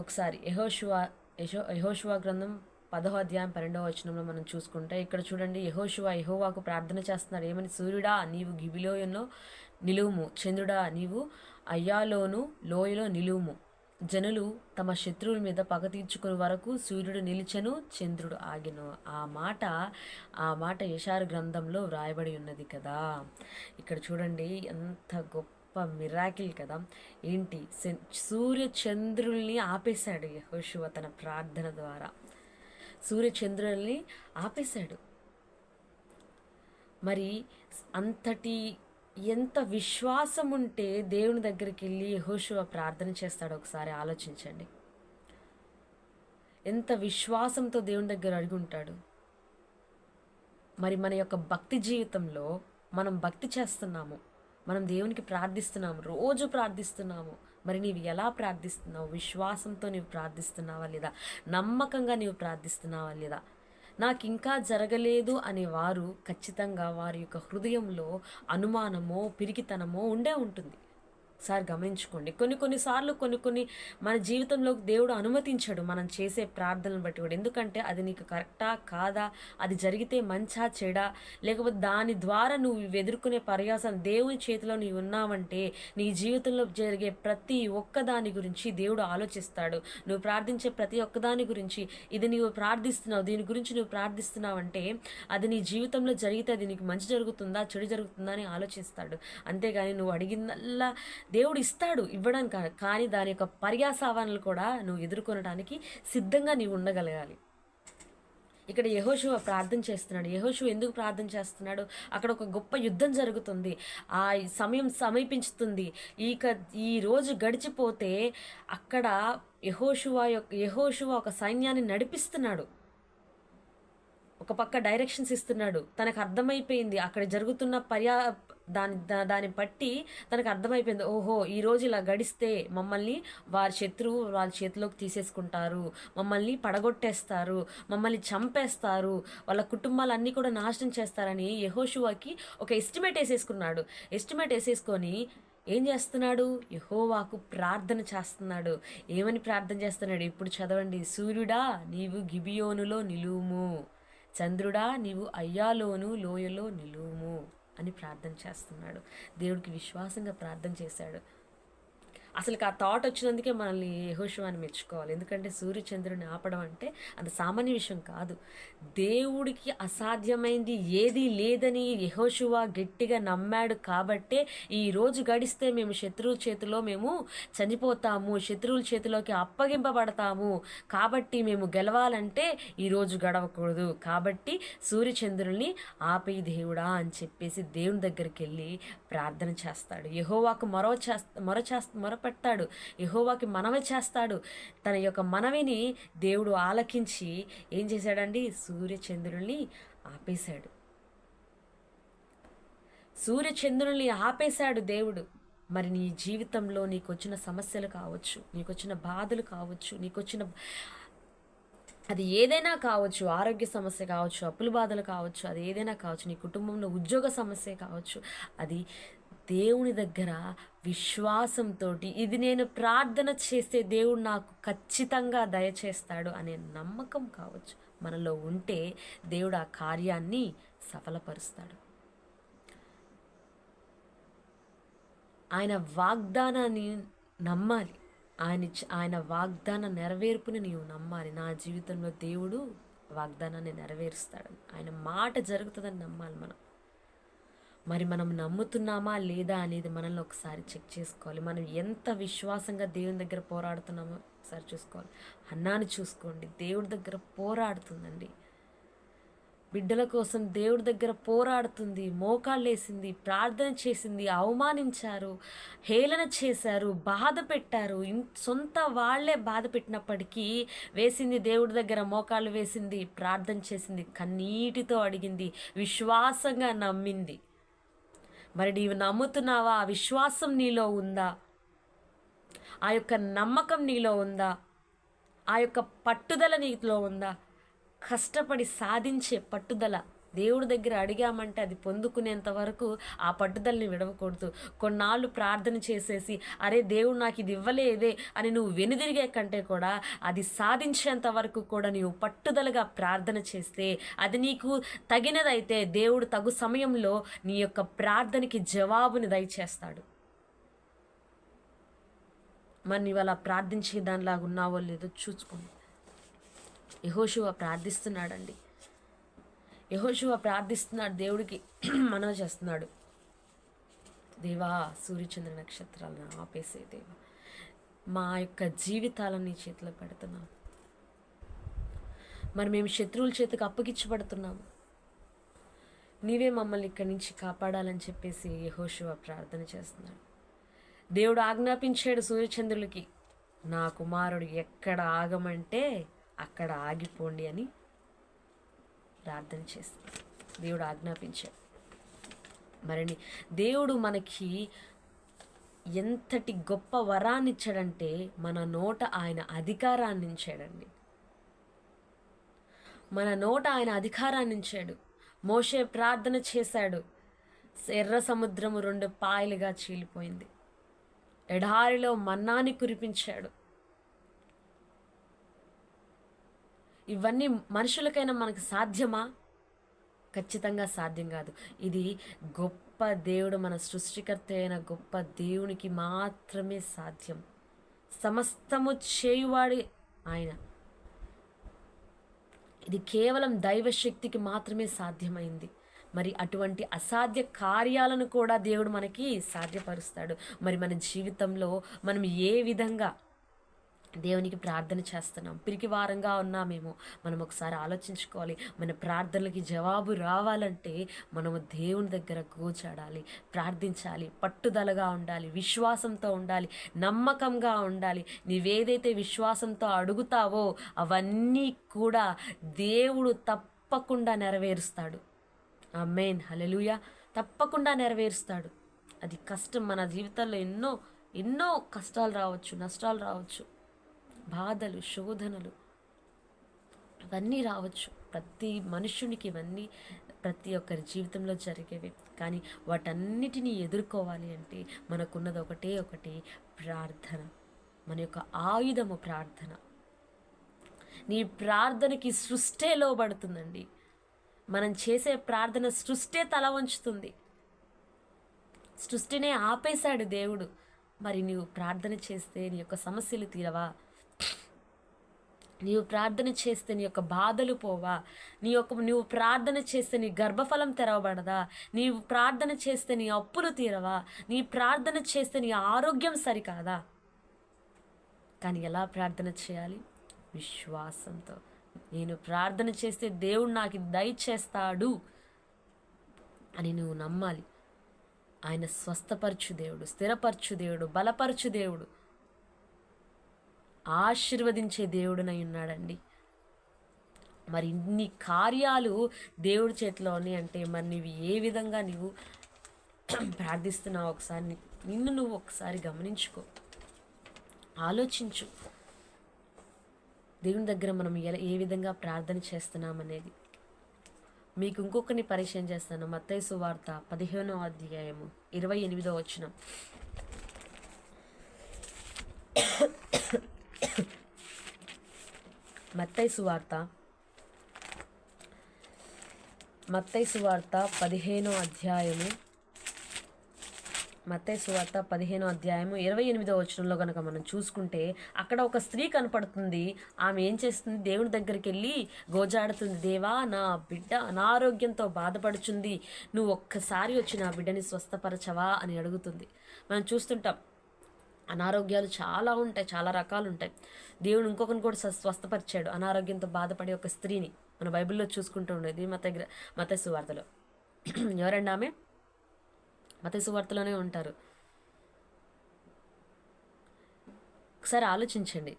ఒకసారి యెహోషువ గ్రంథం 10వ అధ్యాయం 12వ వచనంలో మనం చూసుకుంటే ఇక్కడ చూడండి, యెహోవాకు ప్రార్థన చేస్తున్నాడు. ఏమని? సూర్యుడా నీవు గిబిలోయలో నిలువుము, చంద్రుడా నీవు అయ్యాలోను లోయలో నిలువుము. జనులు తమ శత్రువుల మీద పగ తీర్చుకునే వరకు సూర్యుడు నిలిచెను, చంద్రుడు ఆగెను. ఆ మాట యెషయా గ్రంథంలో వ్రాయబడి ఉన్నది కదా. ఇక్కడ చూడండి ఎంత గొప్ప మిరాకిల్ కదా. ఏంటి? సూర్య చంద్రుల్ని ఆపేశాడు యెహోషువ తన ప్రార్థన ద్వారా. సూర్య చంద్రుల్ని ఆపేశాడు. మరి అంతటి ఎంత విశ్వాసం ఉంటే దేవుని దగ్గరికి వెళ్ళి యెహోషువ ప్రార్థన చేస్తాడో ఒకసారి ఆలోచించండి. ఎంత విశ్వాసంతో దేవుని దగ్గర అడిగి ఉంటాడు. మరి మన యొక్క భక్తి జీవితంలో మనం భక్తి చేస్తున్నాము, మనం దేవునికి ప్రార్థిస్తున్నాము, రోజు ప్రార్థిస్తున్నాము. మరి నీవు ఎలా ప్రార్థిస్తున్నావు? విశ్వాసంతో నీవు ప్రార్థిస్తున్నావా లేదా? నమ్మకంగా నీవు ప్రార్థిస్తున్నావా లేదా? నాకు ఇంకా జరగలేదు అనే వారు ఖచ్చితంగా వారి యొక్క హృదయంలో అనుమానమో పిరికితనమో ఉండే ఉంటుంది. ఒకసారి గమనించుకోండి. కొన్నిసార్లు కొన్ని మన జీవితంలో దేవుడు అనుమతించాడు మనం చేసే ప్రార్థనలు బట్టి కూడా. ఎందుకంటే అది నీకు కరెక్టా కాదా, అది జరిగితే మంచా చెడా, లేకపోతే దాని ద్వారా నువ్వు ఎదుర్కొనే పర్యాసం దేవుని చేతిలో నీవు ఉన్నావంటే నీ జీవితంలో జరిగే ప్రతి ఒక్కదాని గురించి దేవుడు ఆలోచిస్తాడు. నువ్వు ప్రార్థించే ప్రతి ఒక్కదాని గురించి, ఇది నీవు ప్రార్థిస్తున్నావు, దీని గురించి నువ్వు ప్రార్థిస్తున్నావంటే అది నీ జీవితంలో జరిగితే అది నీకు మంచి జరుగుతుందా చెడు జరుగుతుందా అని ఆలోచిస్తాడు. అంతేగాని నువ్వు అడిగిందల్లా దేవుడు ఇస్తాడు, ఇవ్వడానికి కానీ దాని యొక్క పర్యాసావనలు కూడా నువ్వు ఎదుర్కొనడానికి సిద్ధంగా నీవు ఉండగలగాలి. ఇక్కడ యెహోషువ ప్రార్థన చేస్తున్నాడు. యెహోషువ ఎందుకు ప్రార్థన చేస్తున్నాడు? అక్కడ ఒక గొప్ప యుద్ధం జరుగుతుంది, ఆ సమయం సమీపించుతుంది. ఈ రోజు గడిచిపోతే అక్కడ యెహోషువ ఒక సైన్యాన్ని నడిపిస్తున్నాడు. ఒక పక్క డైరెక్షన్స్ ఇస్తున్నాడు. తనకు అర్థమైపోయింది అక్కడ జరుగుతున్న దాన్ని బట్టి తనకు అర్థమైపోయింది, ఓహో ఈ రోజు ఇలా గడిస్తే మమ్మల్ని వారి శత్రువు వాళ్ళ చేతిలోకి తీసేసుకుంటారు, మమ్మల్ని పడగొట్టేస్తారు, మమ్మల్ని చంపేస్తారు, వాళ్ళ కుటుంబాలన్నీ కూడా నాశనం చేస్తారని యెహోషువకి ఒక ఎస్టిమేట్ వేసేసుకున్నాడు. ఎస్టిమేట్ వేసేసుకొని ఏం చేస్తున్నాడు? యెహోవాకు ప్రార్థన చేస్తున్నాడు. ఏమని ప్రార్థన చేస్తున్నాడు? ఇప్పుడు చదవండి. సూర్యుడా నీవు గిబియోనులో నిలువుము, చంద్రుడా నీవు అయ్యాలోను లోయలో నిలువుము అని ప్రార్థన చేస్తున్నాడు. దేవుడికి విశ్వాసంగా ప్రార్థన చేశాడు. అసలు ఆ థాట్ వచ్చినందుకే మనల్ని యెహోషువని మెచ్చుకోవాలి. ఎందుకంటే సూర్యచంద్రుని ఆపడం అంటే అంత సామాన్య విషయం కాదు. దేవుడికి అసాధ్యమైంది ఏదీ లేదని యెహోషువ గట్టిగా నమ్మాడు కాబట్టే ఈ రోజు గడిస్తే మేము శత్రువుల చేతిలో మేము చనిపోతాము, శత్రువుల చేతిలోకి అప్పగింపబడతాము, కాబట్టి మేము గెలవాలంటే ఈరోజు గడవకూడదు, కాబట్టి సూర్యచంద్రుల్ని ఆపే దేవుడా అని చెప్పేసి దేవుని దగ్గరికి వెళ్ళి ప్రార్థన చేస్తాడు. యెహోవాకు మొరపెట్టాడు, యెహోవాకి మనవి చేస్తాడు. తన యొక్క మనవిని దేవుడు ఆలకించి ఏం చేశాడండి? సూర్యచంద్రుల్ని ఆపేశాడు. సూర్యచంద్రుల్ని ఆపేశాడు దేవుడు. మరి నీ జీవితంలో నీకు వచ్చిన సమస్యలు కావచ్చు, నీకు వచ్చిన బాధలు కావచ్చు, నీకు వచ్చిన అది ఏదైనా కావచ్చు, ఆరోగ్య సమస్య కావచ్చు, అప్పుల బాధలు కావచ్చు, అది ఏదైనా కావచ్చు, నీ కుటుంబంలో ఉద్యోగ సమస్య కావచ్చు, అది దేవుని దగ్గర విశ్వాసంతో ఇది నేను ప్రార్థన చేస్తే దేవుడు నాకు ఖచ్చితంగా దయచేస్తాడు అనే నమ్మకం కావచ్చు మనలో ఉంటే దేవుడు ఆ కార్యాన్ని సఫలపరుస్తాడు. ఆయన వాగ్దానాన్ని నమ్మాలి. ఆయన వాగ్దాన నెరవేర్పుని నీవు నమ్మాలి. నా జీవితంలో దేవుడు వాగ్దానాన్ని నెరవేరుస్తాడని, ఆయన మాట జరుగుతుందని నమ్మాలి మనం. మరి మనం నమ్ముతున్నామా లేదా అనేది మనల్ని ఒకసారి చెక్ చేసుకోవాలి. మనం ఎంత విశ్వాసంగా దేవుని దగ్గర పోరాడుతున్నామో ఒకసారి చూసుకోవాలి. హన్నాని చూసుకోండి, దేవుడి దగ్గర పోరాడుతుందండి. బిడ్డల కోసం దేవుడి దగ్గర పోరాడుతుంది, మోకాళ్ళేసింది, ప్రార్థన చేసింది, అవమానించారు, హేళన చేశారు, బాధ పెట్టారు, సొంత వాళ్లే బాధ పెట్టినప్పటికీ వేసింది దేవుడి దగ్గర మోకాళ్ళు వేసింది, ప్రార్థన చేసింది, కన్నీటితో అడిగింది, విశ్వాసంగా నమ్మింది. మరి నీవు నమ్ముతున్నావా? ఆ విశ్వాసం నీలో ఉందా? ఆ యొక్క నమ్మకం నీలో ఉందా? ఆ యొక్క పట్టుదల నీలో ఉందా? కష్టపడి సాధించే పట్టుదల. దేవుడి దగ్గర అడిగామంటే అది పొందుకునేంత వరకు ఆ పట్టుదలని విడవకూడదు. కొన్నాళ్ళు ప్రార్థన చేసేసి అరే దేవుడు నాకు ఇది ఇవ్వలేదే అని నువ్వు వెనుదిరిగే కంటే కూడా అది సాధించేంత వరకు కూడా నీవు పట్టుదలగా ప్రార్థన చేస్తే అది నీకు తగినదైతే దేవుడు తగు సమయంలో నీ యొక్క ప్రార్థనకి జవాబుని దయచేస్తాడు. మరి నీవు అలా ప్రార్థించే దానిలాగా ఉన్నావో లేదో చూసుకోండి. యెహోషువ ప్రార్థిస్తున్నాడండి. యెహోషువ ప్రార్థిస్తున్నాడు, దేవుడికి మనవి చేస్తున్నాడు. దేవా, సూర్యచంద్ర నక్షత్రాలను ఆపేసే దేవా, మా యొక్క జీవితాలను నీ చేతిలో పెడుతున్నాం. మరి మేము శత్రువుల చేతికి అప్పగించబడుతున్నాము, నీవే మమ్మల్ని ఇక్కడి నుంచి కాపాడాలని చెప్పేసి యెహోషువ ప్రార్థన చేస్తున్నాడు. దేవుడు ఆజ్ఞాపించాడు సూర్యచంద్రులకి, నా కుమారుడు ఎక్కడ ఆగమంటే అక్కడ ఆగిపోండి అని ప్రార్థన చేస్తాడు. దేవుడు ఆజ్ఞాపించాడు. మరి దేవుడు మనకి ఎంతటి గొప్ప వరాన్ని ఇచ్చాడంటే మన నోట ఆయన అధికారాన్ని ఇచ్చాడండి. మన నోట ఆయన అధికారాన్ని ఇచ్చాడు. మోషే ప్రార్థన చేశాడు, ఎర్ర సముద్రము 2 పాయలుగా చీలిపోయింది. ఎడారిలో మన్నాని కురిపించాడు. ఇవన్నీ మనుషులకైనా మనకు సాధ్యమా? ఖచ్చితంగా సాధ్యం కాదు. ఇది గొప్ప దేవుడు, మన సృష్టికర్త అయిన గొప్ప దేవునికి మాత్రమే సాధ్యం. సమస్తము చేయువాడి ఆయన. ఇది కేవలం దైవశక్తికి మాత్రమే సాధ్యమైంది. మరి అటువంటి అసాధ్య కార్యాలను కూడా దేవుడు మనకి సాధ్యపరుస్తాడు. మరి మన జీవితంలో మనం ఏ విధంగా దేవునికి ప్రార్థన చేస్తున్నాం? పిరికి వారంగా ఉన్నామేమో. మనం ఒకసారి ఆలోచించుకోవాలి. మన ప్రార్థనలకి జవాబు రావాలంటే మనము దేవుని దగ్గర గోచాడాలి, ప్రార్థించాలి, పట్టుదలగా ఉండాలి, విశ్వాసంతో ఉండాలి, నమ్మకంగా ఉండాలి. నీవేదైతే విశ్వాసంతో అడుగుతావో అవన్నీ కూడా దేవుడు తప్పకుండా నెరవేరుస్తాడు. ఆమేన్, హల్లెలూయా. తప్పకుండా నెరవేరుస్తాడు. అది కష్టం. మన జీవితాల్లో ఎన్నో కష్టాలు రావచ్చు, నష్టాలు రావచ్చు, బాధలు, శోధనలు ఇవన్నీ రావచ్చు. ప్రతి మనుష్యునికి ఇవన్నీ ప్రతి ఒక్కరి జీవితంలో జరిగేవి. కానీ వాటన్నిటినీ ఎదుర్కోవాలి అంటే మనకున్నది ఒకటి ప్రార్థన. మన యొక్క ఆయుధము ప్రార్థన. నీ ప్రార్థనకి సృష్టే లోబడుతుందండి. మనం చేసే ప్రార్థన సృష్టే తల వంచుతుంది. సృష్టినే ఆపేశాడు దేవుడు. మరి నీవు ప్రార్థన చేస్తే నీ యొక్క సమస్యలు తీరవా? నీవు ప్రార్థన చేస్తే నీ యొక్క బాధలు పోవా? నువ్వు ప్రార్థన చేస్తే నీ గర్భఫలం తెరవబడదా? నీవు ప్రార్థన చేస్తే నీ అప్పులు తీరవా? నీ ప్రార్థన చేస్తే నీ ఆరోగ్యం సరికాదా? కానీ ఎలా ప్రార్థన చేయాలి? విశ్వాసంతో. నేను ప్రార్థన చేస్తే దేవుడు నాకు దయచేస్తాడు అని నువ్వు నమ్మాలి. ఆయన స్వస్థపరచు దేవుడు, స్థిరపరచు దేవుడు, బలపరచు దేవుడు, ఆశీర్వదించే దేవుడునై ఉన్నాడండి. మరి ఇన్ని కార్యాలు దేవుడి చేతిలో ఉన్నాయి అంటే మరి నీవు ఏ విధంగా నీవు ప్రార్థిస్తున్నావు? ఒకసారి నువ్వు ఒకసారి గమనించుకో, ఆలోచించు. దేవుని దగ్గర మనం ఏ విధంగా ప్రార్థన చేస్తున్నామనేది. మీకు ఇంకొకరిని పరిచయం చేస్తాను. మత్తయి సువార్త 15వ అధ్యాయము 28వ వచనం. మత్తయి సువార్త 15వ అధ్యాయము 28వ వచనంలో కనుక మనం చూసుకుంటే అక్కడ ఒక స్త్రీ కనపడుతుంది. ఆమె ఏం చేస్తుంది? దేవుని దగ్గరికి వెళ్ళి గోజాడుతుంది. దేవా, నా బిడ్డ అనారోగ్యంతో బాధపడుచుంది, నువ్వు ఒక్కసారి వచ్చి నా బిడ్డని స్వస్థపరచవా అని అడుగుతుంది. మనం చూస్తుంటాం అనారోగ్యాలు చాలా ఉంటాయి, చాలా రకాలు ఉంటాయి. దేవుడు ఇంకొకరిని కూడా స్వస్థపరిచాడు, అనారోగ్యంతో బాధపడే ఒక స్త్రీని. మన బైబిల్లో చూసుకుంటూ ఉండేది మత్తయి సువార్తలో. ఎవరండి ఆమె? మత్తయి సువార్తలోనే ఉంటారు. ఒకసారి ఆలోచించండి.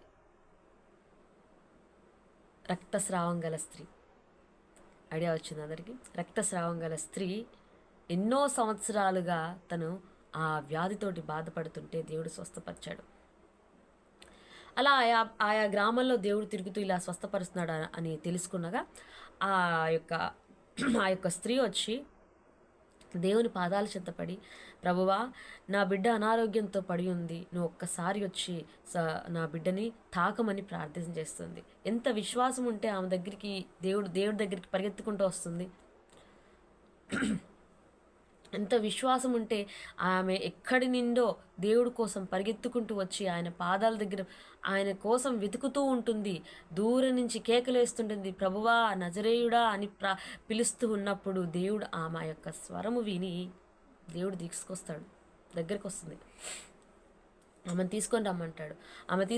రక్తస్రావం గల స్త్రీ. ఐడియా వచ్చింది అందరికి? రక్తస్రావం గల స్త్రీ ఎన్నో సంవత్సరాలుగా తను ఆ వ్యాధితోటి బాధపడుతుంటే దేవుడు స్వస్థపరిచాడు. అలా ఆయా గ్రామాల్లో దేవుడు తిరుగుతూ ఇలా స్వస్థపరుస్తున్నాడు అని తెలుసుకున్నగా ఆ యొక్క స్త్రీ వచ్చి దేవుని పాదాల చెంత పడి, ప్రభువా, నా బిడ్డ అనారోగ్యంతో పడి ఉంది, నువ్వు ఒక్కసారి వచ్చి నా బిడ్డని తాకమని ప్రార్థన చేస్తుంది. ఎంత విశ్వాసం ఉంటే ఆమె దగ్గరికి దేవుడి దగ్గరికి పరిగెత్తుకుంటూ వస్తుంది. ఎంత విశ్వాసం ఉంటే ఆమె ఎక్కడి నిండో దేవుడి కోసం పరిగెత్తుకుంటూ వచ్చి ఆయన పాదాల దగ్గర ఆయన కోసం వెతుకుతూ ఉంటుంది. దూరం నుంచి కేకలేస్తుంటుంది, ప్రభువా, నజరేయుడా అని పిలుస్తూ ఉన్నప్పుడు దేవుడు ఆమె యొక్క స్వరము విని దేవుడు తీసుకొస్తాడు, దగ్గరికి వస్తుంది. ఆమెను తీసుకొని రమ్మంటాడు. ఆమెను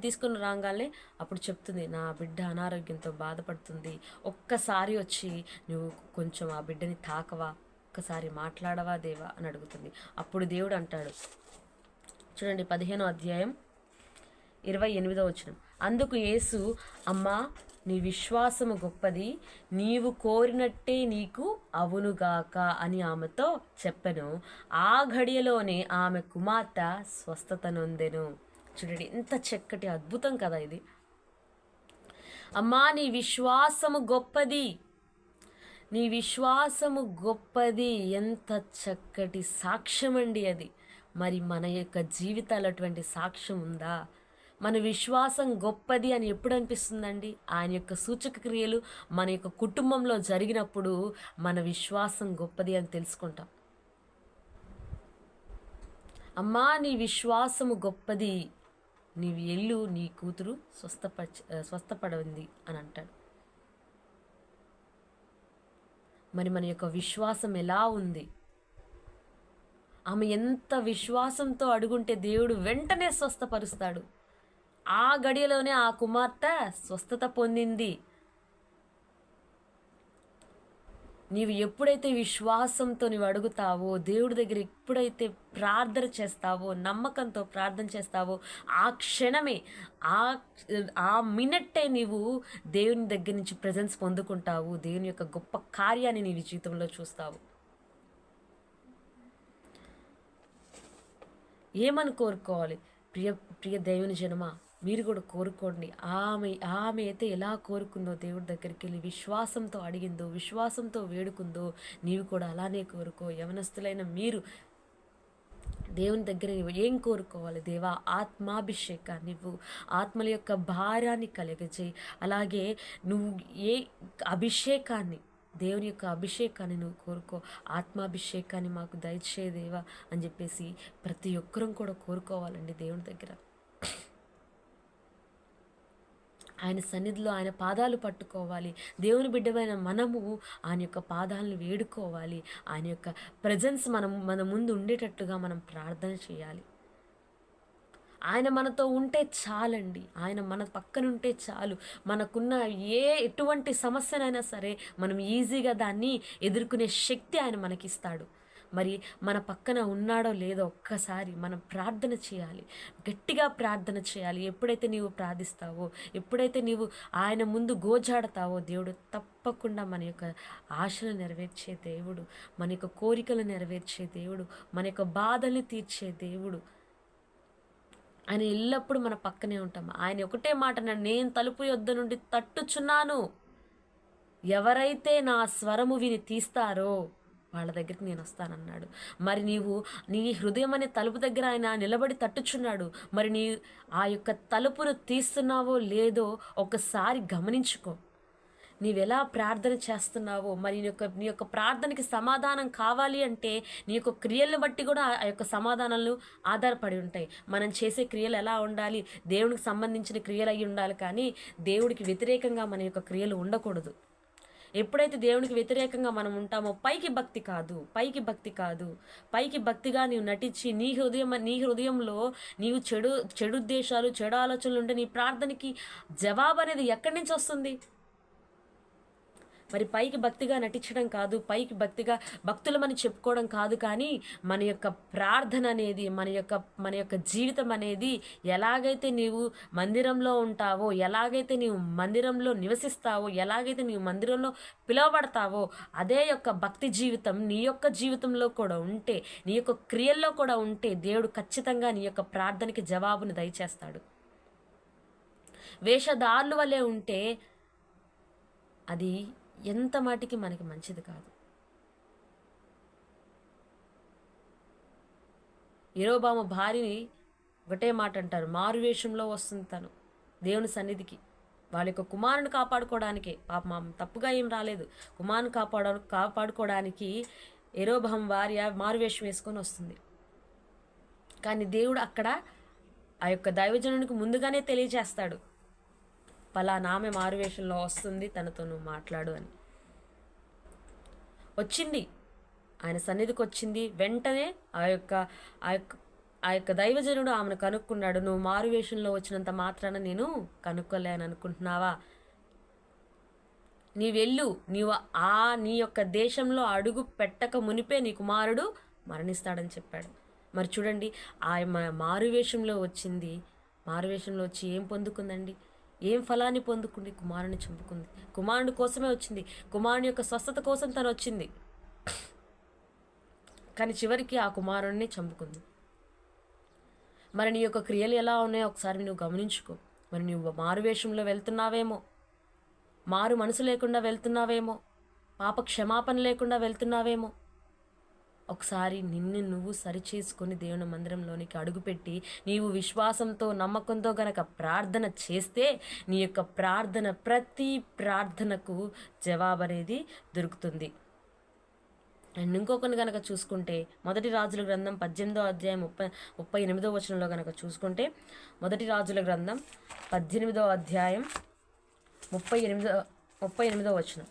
తీసుకొని రాగానే అప్పుడు చెప్తుంది, నా బిడ్డ అనారోగ్యంతో బాధపడుతుంది, ఒక్కసారి వచ్చి నువ్వు కొంచెం ఆ బిడ్డని తాకవా, ఒక్కసారి మాట్లాడవా దేవా అని అడుగుతుంది. అప్పుడు దేవుడు అంటాడు, చూడండి 15వ అధ్యాయం 28వ వచనం. అందుకు యేసు, అమ్మా, నీ విశ్వాసము గొప్పది, నీవు కోరినట్టే నీకు అవునుగాక అని ఆమెతో చెప్పెను. ఆ ఘడియలోనే ఆమె కుమార్తె స్వస్థత నొందెను. చూడండి, ఎంత చక్కటి అద్భుతం కదా ఇది. అమ్మా, నీ విశ్వాసము గొప్పది, నీ విశ్వాసము గొప్పది. ఎంత చక్కటి సాక్ష్యం అండి అది. మరి మన యొక్క జీవితాలు అటువంటి సాక్ష్యం ఉందా? మన విశ్వాసం గొప్పది అని ఎప్పుడు అనిపిస్తుందండి? ఆయన యొక్క సూచక క్రియలు మన యొక్క కుటుంబంలో జరిగినప్పుడు మన విశ్వాసం గొప్పది అని తెలుసుకుంటాం. అమ్మా, నీ విశ్వాసము గొప్పది, నీవు ఎల్లు, నీ కూతురు స్వస్థపడింది అని అంటాడు. మరి మన యొక్క విశ్వాసం ఎలా ఉంది? ఆమె ఎంత విశ్వాసంతో అడుగుంటే దేవుడు వెంటనే స్వస్థపరుస్తాడు. ఆ గడియలోనే ఆ కుమార్తె స్వస్థత పొందింది. నీవు ఎప్పుడైతే విశ్వాసంతో నీవు అడుగుతావో, దేవుడి దగ్గర ఎప్పుడైతే ప్రార్థన చేస్తావో, నమ్మకంతో ప్రార్థన చేస్తావో, ఆ క్షణమే ఆ మినిట్టే నీవు దేవుని దగ్గర నుంచి ప్రెజెన్స్ పొందుకుంటావు. దేవుని యొక్క గొప్ప కార్యాన్ని నీ జీవితంలో చూస్తావు. ఏమని కోరుకోవాలి? ప్రియ దేవుని జనమా, మీరు కూడా కోరుకోండి. ఆమె అయితే ఎలా కోరుకుందో, దేవుడి దగ్గరికి వెళ్ళి విశ్వాసంతో అడిగిందో, విశ్వాసంతో వేడుకుందో, నీవు కూడా అలానే కోరుకో. యవనస్తులైన మీరు దేవుని దగ్గర ఏం కోరుకోవాలి? దేవా, ఆత్మాభిషేకాన్ని నువ్వు, ఆత్మల యొక్క భారాన్ని కలిగజేయి. అలాగే నువ్వు అభిషేకాన్ని, దేవుని యొక్క అభిషేకాన్ని నువ్వు కోరుకో. ఆత్మాభిషేకాన్ని మాకు దయచేదేవా అని చెప్పేసి ప్రతి ఒక్కరం కూడా కోరుకోవాలండి దేవుని దగ్గర. ఆయన సన్నిధిలో ఆయన పాదాలు పట్టుకోవాలి. దేవుని బిడ్డమైన మనము ఆయన యొక్క పాదాలను వేడుకోవాలి. ఆయన యొక్క ప్రజెన్స్ మన ముందు ఉండేటట్టుగా మనం ప్రార్థన చేయాలి. ఆయన మనతో ఉంటే చాలండి. ఆయన మన పక్కన ఉంటే చాలు. మనకున్న ఎటువంటి సమస్యనైనా సరే మనం ఈజీగా దాన్ని ఎదుర్కొనే శక్తి ఆయన మనకిస్తాడు. మరి మన పక్కన ఉన్నాడో లేదో ఒక్కసారి మనం ప్రార్థన చేయాలి, గట్టిగా ప్రార్థన చేయాలి. ఎప్పుడైతే నీవు ప్రార్థిస్తావో, ఎప్పుడైతే నీవు ఆయన ముందు గోజాడతావో, దేవుడు తప్పకుండా మన యొక్క ఆశలు నెరవేర్చే దేవుడు, మన యొక్క కోరికలు నెరవేర్చే దేవుడు, మన యొక్క బాధల్ని తీర్చే దేవుడు. ఆయన ఎల్లప్పుడూ మన పక్కనే ఉంటాం. ఆయన ఒకటే మాట, నేను తలుపు యొద్ద నుండి తట్టుచున్నాను, ఎవరైతే నా స్వరము విని తీస్తారో వాళ్ళ దగ్గరికి నేను వస్తానన్నాడు. మరి నీ హృదయం అనే తలుపు దగ్గర ఆయన నిలబడి తట్టుచున్నాడు. మరి ఆ యొక్క తలుపును తీస్తున్నావో లేదో ఒకసారి గమనించుకో. నీవెలా ప్రార్థన చేస్తున్నావో, మరి నీ యొక్క ప్రార్థనకి సమాధానం కావాలి అంటే నీ యొక్క క్రియలను బట్టి కూడా ఆ యొక్క సమాధానాలు ఆధారపడి ఉంటాయి. మనం చేసే క్రియలు ఎలా ఉండాలి? దేవునికి సంబంధించిన క్రియలు అయి ఉండాలి, కానీ దేవుడికి వ్యతిరేకంగా మన యొక్క క్రియలు ఉండకూడదు. ఎప్పుడైతే దేవునికి వ్యతిరేకంగా మనం ఉంటామో పైకి భక్తి కాదు, పైకి భక్తిగా నీవు నటించి నీ హృదయంలో నీవు చెడు ఉద్దేశాలు, చెడు ఆలోచనలు ఉంటే నీ ప్రార్థనకి జవాబు అనేది ఎక్కడి నుంచి వస్తుంది? మరి పైకి భక్తిగా నటించడం కాదు, పైకి భక్తులమని చెప్పుకోవడం కాదు, కానీ మన యొక్క ప్రార్థన అనేది, మన యొక్క జీవితం అనేది ఎలాగైతే నీవు మందిరంలో ఉంటావో, ఎలాగైతే నీవు మందిరంలో నివసిస్తావో, ఎలాగైతే నీవు మందిరంలో పిలువబడతావో అదే యొక్క భక్తి జీవితం నీ యొక్క జీవితంలో కూడా ఉంటే, నీ యొక్క క్రియల్లో కూడా ఉంటే, దేవుడు ఖచ్చితంగా నీ యొక్క ప్రార్థనకి జవాబును దయచేస్తాడు. వేషధారుల వలె ఉంటే అది ఎంత మాటికి మనకి మంచిది కాదు. యెరోబాము భార్యని ఒకటే మాట అంటారు, మారువేషంలో వస్తుంది తను దేవుని సన్నిధికి. వాళ్ళ యొక్క కుమారుని కాపాడుకోవడానికే, పాపం తప్పుగా ఏం రాలేదు, కుమారుని కాపాడుకోవడానికి యెరోబాము భార్య మారువేషం వేసుకొని వస్తుంది. కానీ దేవుడు అక్కడ ఆ యొక్క దైవజనునికి ముందుగానే తెలియజేస్తాడు, పలానా ఆమె మారువేషంలో వస్తుంది, తనతో నువ్వు మాట్లాడు అని. వచ్చింది, ఆయన సన్నిధికి వచ్చింది. వెంటనే ఆ యొక్క దైవజనుడు ఆమెను కనుక్కున్నాడు. నువ్వు మారువేషంలో వచ్చినంత మాత్రాన నేను కనుక్కోలేను అనుకుంటున్నావా? నీవెళ్ళు, నీ యొక్క దేశంలో అడుగు పెట్టక మునిపే నీ కుమారుడు మరణిస్తాడని చెప్పాడు. మరి చూడండి, మారువేషంలో వచ్చింది, మారువేషంలో వచ్చి ఏం పొందుకుందండి? ఏం ఫలాన్ని పొందుకుంది? కుమారుని చంపుకుంది. కుమారుని కోసమే వచ్చింది, కుమారుని యొక్క స్వస్థత కోసం తను వచ్చింది, కానీ చివరికి ఆ కుమారుణ్ణి చంపుకుంది. మరి నీ యొక్క క్రియలు ఎలా ఉన్నాయో ఒకసారి నువ్వు గమనించుకో. మరి నువ్వు మారువేషంలో వెళ్తున్నావేమో, మారు మనసు లేకుండా వెళ్తున్నావేమో, పాప క్షమాపణ లేకుండా వెళ్తున్నావేమో. ఒకసారి నిన్ను నువ్వు సరిచేసుకొని దేవుని మందిరంలోనికి అడుగుపెట్టి నీవు విశ్వాసంతో నమ్మకంతో గనక ప్రార్థన చేస్తే నీ యొక్క ప్రార్థన, ప్రతి ప్రార్థనకు జవాబు అనేది దొరుకుతుంది. అండ్ ఇంకొకరిని కనుక చూసుకుంటే మొదటి రాజుల గ్రంథం 18వ అధ్యాయం 38వ వచనంలో కనుక చూసుకుంటే, మొదటి రాజుల గ్రంథం 18వ అధ్యాయం 38వ వచనం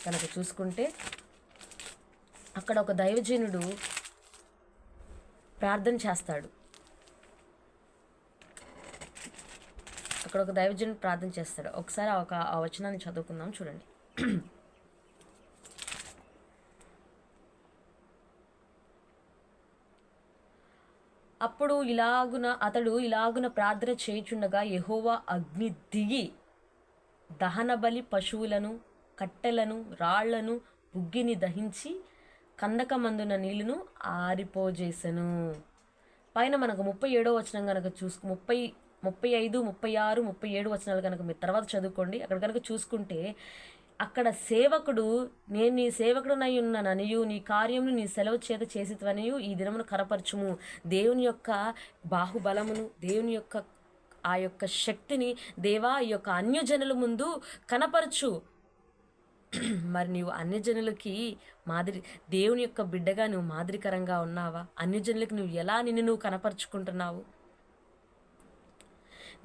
కనుక చూసుకుంటే, అక్కడ ఒక దైవజనుడు ప్రార్థన చేస్తాడు. ఒకసారి ఆ వచనాన్ని చదువుకుందాం, చూడండి. అప్పుడు అతడు ఇలాగున ప్రార్థన చేయుచుండగా యెహోవా అగ్ని దిగి దహన బలి పశువులను, కట్టెలను, రాళ్లను, బుగ్గిని దహించి కందకమందున నీళ్లను ఆరిపోజేసెను. పైన మనకు 37వ వచనం కనుక 35, 36, 37 వచనాలు కనుక మీరు తర్వాత చదువుకోండి. అక్కడ కనుక చూసుకుంటే, అక్కడ సేవకుడు, నేను నీ సేవకుడునై ఉన్నాననియు నీ కార్యమును నీ సెలవు చేత చేసిత్వనియు ఈ దినమును కనపరచుము. దేవుని యొక్క బాహుబలమును, దేవుని యొక్క ఆ యొక్క శక్తిని దేవా ఈ యొక్క అన్యజనుల ముందు కనపరచు. మరి నీవు అన్యజనులకి దేవుని యొక్క బిడ్డగా నువ్వు మాదిరికరంగా ఉన్నావా? అన్యజనులకి నువ్వు ఎలా నువ్వు కనపరుచుకుంటున్నావు?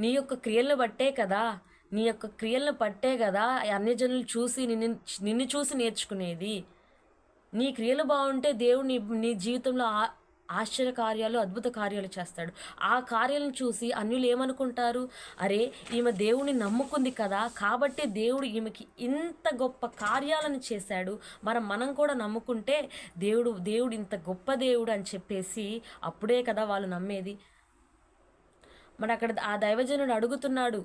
నీ యొక్క క్రియలను బట్టే కదా అన్యజనులు చూసి నిన్ను చూసి నేర్చుకునేది. నీ క్రియలు బాగుంటే దేవుడు నీ జీవితంలో ఆశ్చర్య కార్యాలు, అద్భుత కార్యాలు చేస్తాడు. ఆ కార్యాలను చూసి అన్యులు ఏమనుకుంటారు? అరే, ఈమె దేవుని నమ్ముకుంది కదా, కాబట్టి దేవుడు ఈమెకి ఇంత గొప్ప కార్యాలను చేశాడు, మనం కూడా నమ్ముకుంటే దేవుడు ఇంత గొప్ప దేవుడు అని చెప్పేసి అప్పుడే కదా వాళ్ళు నమ్మేది. మరి అక్కడ ఆ దైవజనుడు అడుగుతున్నాడు,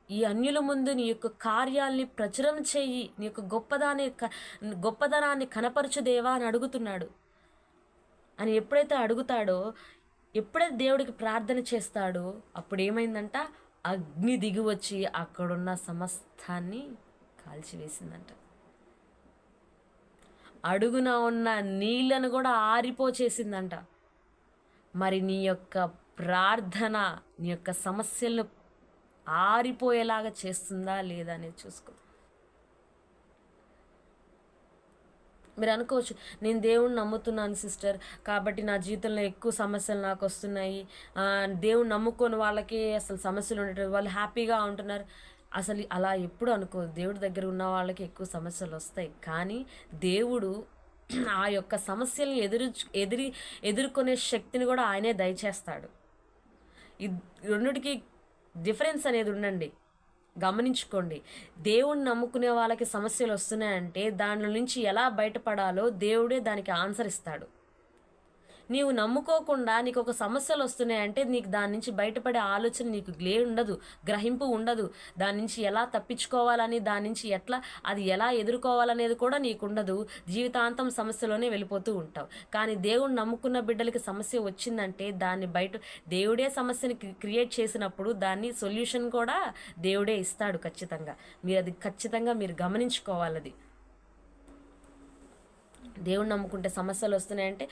ఈ అన్యుల ముందు నీ యొక్క కార్యాల్ని ప్రచురం చెయ్యి, నీ యొక్క గొప్పదనాన్ని కనపరచు దేవా అని అడుగుతున్నాడు. అని ఎప్పుడైతే అడుగుతాడో, ఎప్పుడైతే దేవుడికి ప్రార్థన చేస్తాడో, అప్పుడు ఏమైందంట? అగ్ని దిగి వచ్చి అక్కడున్న సమస్తాన్ని కాల్చివేసిందంట. అడుగున ఉన్న నీళ్లను కూడా ఆరిపోచేసిందంట. మరి నీ యొక్క ప్రార్థన నీ యొక్క సమస్యలను ఆరిపోయేలాగా చేస్తుందా లేదా అనేది చూసుకో. మీరు అనుకోవచ్చు, నేను దేవుణ్ణి నమ్ముతున్నాను సిస్టర్, కాబట్టి నా జీవితంలో ఎక్కువ సమస్యలు నాకు వస్తున్నాయి, దేవుణ్ణి నమ్ముకొని వాళ్ళకి అసలు సమస్యలు ఉండటం, వాళ్ళు హ్యాపీగా ఉంటున్నారు. అసలు అలా ఎప్పుడు అనుకోదు. దేవుడి దగ్గర ఉన్న వాళ్ళకి ఎక్కువ సమస్యలు వస్తాయి, కానీ దేవుడు ఆ యొక్క సమస్యలను ఎదుర్కొనే శక్తిని కూడా ఆయనే దయచేస్తాడు. ఈ రెండిటికి డిఫరెన్స్ అనేది ఉండండి, గమనించుకోండి. దేవుణ్ణి నమ్ముకునే వాళ్ళకి సమస్యలు వస్తున్నాయంటే దాని నుంచి ఎలా బయటపడాలో దేవుడే దానికి ఆన్సర్ ఇస్తాడు. నీవు నమ్ముకోకుండా నీకు ఒక సమస్యలు వస్తున్నాయంటే నీకు దాని నుంచి బయటపడే ఆలోచన నీకు ఉండదు, గ్రహింపు ఉండదు. దాని నుంచి ఎలా తప్పించుకోవాలని, దాని నుంచి అది ఎలా ఎదుర్కోవాలనేది కూడా నీకు ఉండదు. జీవితాంతం సమస్యలోనే వెళ్ళిపోతూ ఉంటావు. కానీ దేవుణ్ణి నమ్ముకున్న బిడ్డలకి సమస్య వచ్చిందంటే దాన్ని దేవుడే సమస్యని క్రియేట్ చేసినప్పుడు దాన్ని సొల్యూషన్ కూడా దేవుడే ఇస్తాడు ఖచ్చితంగా. మీరు గమనించుకోవాలది. దేవుడు నమ్ముకుంటే సమస్యలు వస్తున్నాయంటే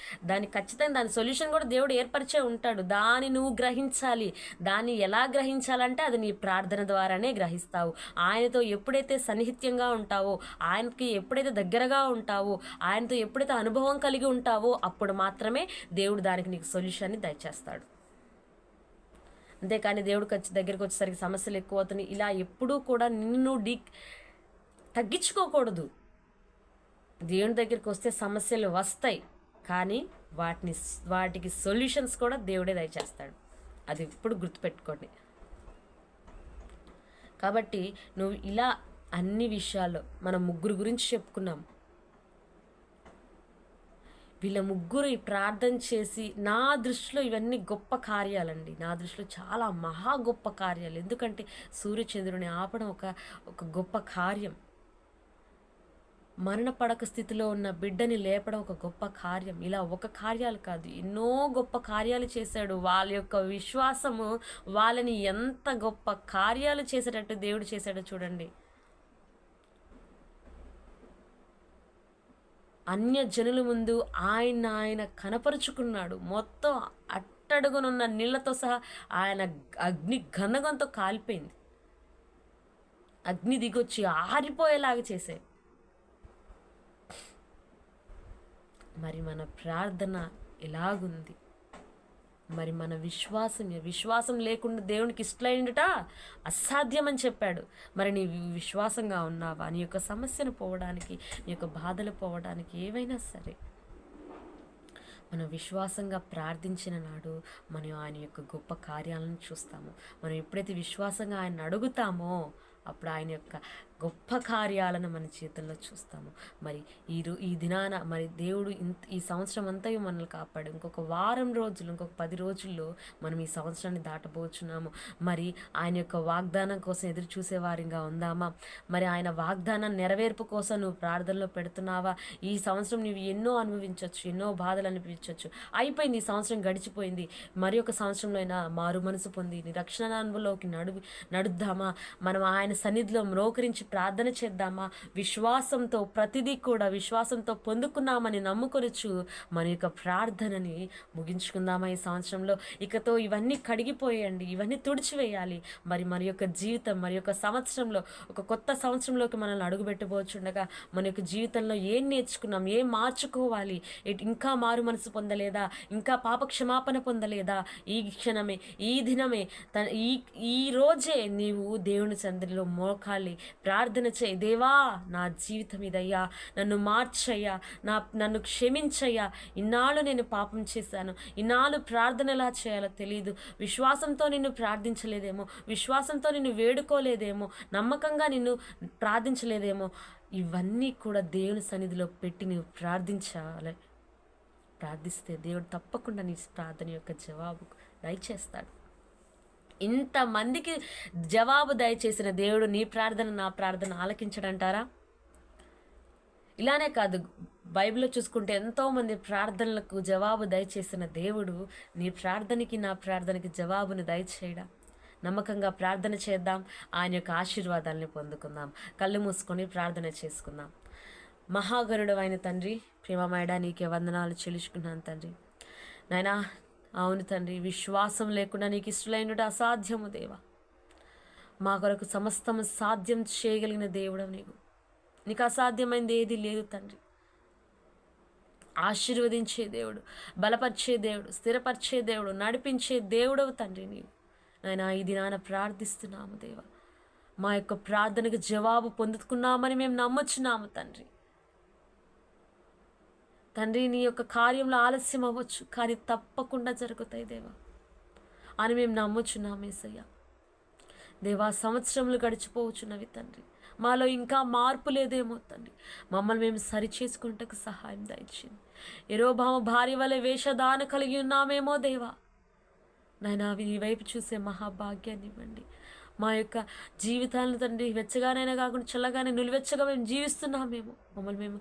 ఖచ్చితంగా దాని సొల్యూషన్ కూడా దేవుడు ఏర్పరిచే ఉంటాడు. దాన్ని నువ్వు గ్రహించాలి. దాన్ని ఎలా గ్రహించాలంటే అది నీ ప్రార్థన ద్వారానే గ్రహిస్తావు. ఆయనతో ఎప్పుడైతే సన్నిహిత్యంగా ఉంటావో, ఆయనకి ఎప్పుడైతే దగ్గరగా ఉంటావో, ఆయనతో ఎప్పుడైతే అనుభవం కలిగి ఉంటావో అప్పుడు మాత్రమే దేవుడు దానికి నీకు సొల్యూషన్ని దయచేస్తాడు. అంతేకాని దేవుడు దగ్గరికి వచ్చేసరికి సమస్యలు ఎక్కువ అవుతున్నాయి ఇలా ఎప్పుడూ కూడా నిన్ను తగ్గించుకోకూడదు. దేవుని దగ్గరికి వస్తే సమస్యలు వస్తాయి, కానీ వాటికి సొల్యూషన్స్ కూడా దేవుడే దయచేస్తాడు. అది ఇప్పుడు గుర్తుపెట్టుకోండి. కాబట్టి నువ్వు ఇలా అన్ని విషయాల్లో మనం ముగ్గురు గురించి చెప్పుకున్నాం. వీళ్ళ ముగ్గురు ఈ ప్రార్థన చేసి, నా దృష్టిలో ఇవన్నీ గొప్ప కార్యాలండి. నా దృష్టిలో చాలా మహా గొప్ప కార్యాలు. ఎందుకంటే సూర్యచంద్రుని ఆపడం ఒక గొప్ప కార్యం. మరణ పడక స్థితిలో ఉన్న బిడ్డని లేపడం ఒక గొప్ప కార్యం. ఇలా ఒక కార్యాలు కాదు, ఎన్నో గొప్ప కార్యాలు చేశాడు. వాళ్ళ యొక్క విశ్వాసము వాళ్ళని ఎంత గొప్ప కార్యాలు చేసేటట్టు దేవుడు చేశాడో చూడండి. అన్య జనుల ముందు ఆయన కనపరుచుకున్నాడు. మొత్తం అట్టడుగునున్న నీళ్లతో సహా ఆయన అగ్ని గంధకంతో కాలిపోయింది. అగ్ని దిగొచ్చి ఆరిపోయేలాగా చేసే. మరి మన ప్రార్థన ఎలాగుంది? మరి మన విశ్వాసం లేకుండా దేవునికి ఇష్టమైనట అసాధ్యం అని చెప్పాడు. మరి నీ విశ్వాసంగా ఉన్నావా? నీ యొక్క సమస్యను పోవడానికి, నీ యొక్క బాధలు పోవడానికి, ఏవైనా సరే మనం విశ్వాసంగా ప్రార్థించిన నాడు మనం ఆయన యొక్క గొప్ప కార్యాలను చూస్తాము. మనం ఎప్పుడైతే విశ్వాసంగా ఆయన అడుగుతామో అప్పుడు ఆయన యొక్క గొప్ప కార్యాలను మన చేతుల్లో చూస్తాము. మరి ఈ దినాన మరి దేవుడు ఈ సంవత్సరం అంతా మనల్ని కాపాడు. ఇంకొక వారం రోజులు, ఇంకొక 10 రోజుల్లో మనం ఈ సంవత్సరాన్ని దాటబోచున్నాము. మరి ఆయన యొక్క వాగ్దానం కోసం ఎదురు చూసేవారిగా ఉందామా? మరి ఆయన వాగ్దానం నెరవేర్పు కోసం నువ్వు ప్రార్థనలో పెడుతున్నావా? ఈ సంవత్సరం నువ్వు ఎన్నో అనుభవించవచ్చు, ఎన్నో బాధలు అనిపించవచ్చు. అయిపోయింది, ఈ సంవత్సరం గడిచిపోయింది. మరి ఒక సంవత్సరంలో అయినా మారు మనసు పొంది నీ రక్షణ అనుభవంలోకి నడుద్దామా? మనం ఆయన సన్నిధిలో మ్రోకరించి ప్రార్థన చేద్దామా? విశ్వాసంతో ప్రతిదీ కూడా విశ్వాసంతో పొందుకున్నామని నమ్ముకొనొచ్చు మన యొక్క ప్రార్థనని ముగించుకుందామా ఈ సంవత్సరంలో? ఇకతో ఇవన్నీ కడిగిపోయండి, ఇవన్నీ తుడిచివేయాలి. మరి మన యొక్క జీవితం, మరి యొక్క సంవత్సరంలో ఒక కొత్త సంవత్సరంలోకి మనల్ని అడుగుపెట్టబోచుండగా మన యొక్క జీవితంలో ఏం నేర్చుకున్నాం, ఏం మార్చుకోవాలి, ఇంకా మారు మనసు పొందలేదా, ఇంకా పాప క్షమాపణ పొందలేదా? ఈ క్షణమే, ఈ దినమే, ఈ రోజే నీవు దేవుని సందరిలో మోకాలి ప్రార్థన చేయి. దేవా, నా జీవితం ఇదయ్యా, నన్ను మార్చయ్యా, నన్ను క్షమించయ్యా. ఇన్నాళ్ళు నేను పాపం చేశాను, ఇన్నాళ్ళు ప్రార్థన ఎలా చేయాలో తెలియదు, విశ్వాసంతో నిన్ను ప్రార్థించలేదేమో, విశ్వాసంతో నిన్ను వేడుకోలేదేమో, నమ్మకంగా నిన్ను ప్రార్థించలేదేమో. ఇవన్నీ కూడా దేవుని సన్నిధిలో పెట్టి నువ్వు ప్రార్థించాలి. ప్రార్థిస్తే దేవుడు తప్పకుండా నీ ప్రార్థన యొక్క జవాబు దయచేస్తాడు. ఇంతమందికి జవాబు దయచేసిన దేవుడు నీ ప్రార్థన, నా ప్రార్థన ఆలకించడంటారా? ఇలానే కాదు, బైబిల్లో చూసుకుంటే ఎంతోమంది ప్రార్థనలకు జవాబు దయచేసిన దేవుడు నీ ప్రార్థనకి, నా ప్రార్థనకి జవాబును దయచేయడా? నమ్మకంగా ప్రార్థన చేద్దాం, ఆయన యొక్క ఆశీర్వాదాలని పొందుకుందాం. కళ్ళు మూసుకొని ప్రార్థన చేసుకుందాం. మహాగరుడు అయిన తండ్రి, ప్రేమమయడా, నీకే వందనాలు చెల్లించుకున్నాను తండ్రి. నాయనా, అవును తండ్రి, విశ్వాసం లేకుండా నీకు ఇష్టమైనటు అసాధ్యము దేవా. మా కొరకు సమస్తము సాధ్యం చేయగలిగిన దేవుడు నీకు అసాధ్యమైనది ఏది లేదు తండ్రి. ఆశీర్వదించే దేవుడు, బలపరిచే దేవుడు, స్థిరపరిచే దేవుడు, నడిపించే దేవుడవు తండ్రి నీవు. నాయనా, ఈ దినాన ప్రార్థిస్తున్నాము దేవా. మా యొక్క ప్రార్థనకు జవాబు పొందుకున్నామని మేము నమ్ముచున్నాము తండ్రి. తండ్రి, నీ యొక్క కార్యంలో ఆలస్యం అవ్వచ్చు, కానీ తప్పకుండా జరుగుతాయి దేవా అని మేము నమ్ముచున్నాం యేసయ్య. దేవా, సంవత్సరములు గడిచిపోవచ్చున్నవి తండ్రి, మాలో ఇంకా మార్పు లేదేమో తండ్రి. మమ్మల్ని మేము సరిచేసుకుంటకు సహాయం దయచేయండి. యెరోబాము భార్య వలె వేషధారణ కలిగి ఉన్నామేమో దేవా. నాయనా, నీ వైపు చూసే మహాభాగ్యాన్ని ఇవ్వండి. మా యొక్క జీవితాలను తండ్రి వెచ్చగానైనా కాకుండా చల్లగానే నిలువెచ్చగా మేము జీవిస్తున్నామేమో, మమ్మల్ని మేము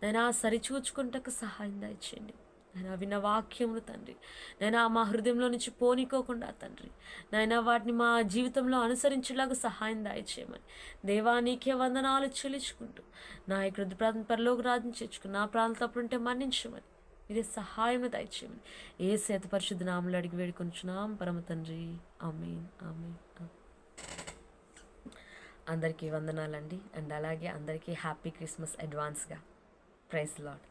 నైనా సరిచూచుకుంటకు సహాయం దయచేయండి. నైనా విన్న వాక్యములు తండ్రి, నైనా మా హృదయంలో నుంచి పోనీకోకుండా తండ్రి, నైనా వాటిని మా జీవితంలో అనుసరించేలాగా సహాయం దయచేయమని దేవా నీకే వందనాలు చెల్లించుకుంటూ నా యొక్క ప్రాంతం పరలోకి రాజ్యం చేర్చుకుని నా ప్రాంతం తప్పుడుంటే మన్నించమని ఇదే సహాయం దయచేయమని యేసు పరిశుద్ధ నామములో అడిగి వేడుకొనుచున్నాం పరమ తండ్రి. ఆమేన్, ఆమేన్. అందరికీ వందనాలండి. అండ్ అలాగే అందరికీ హ్యాపీ క్రిస్మస్ అడ్వాన్స్గా. Praise lord.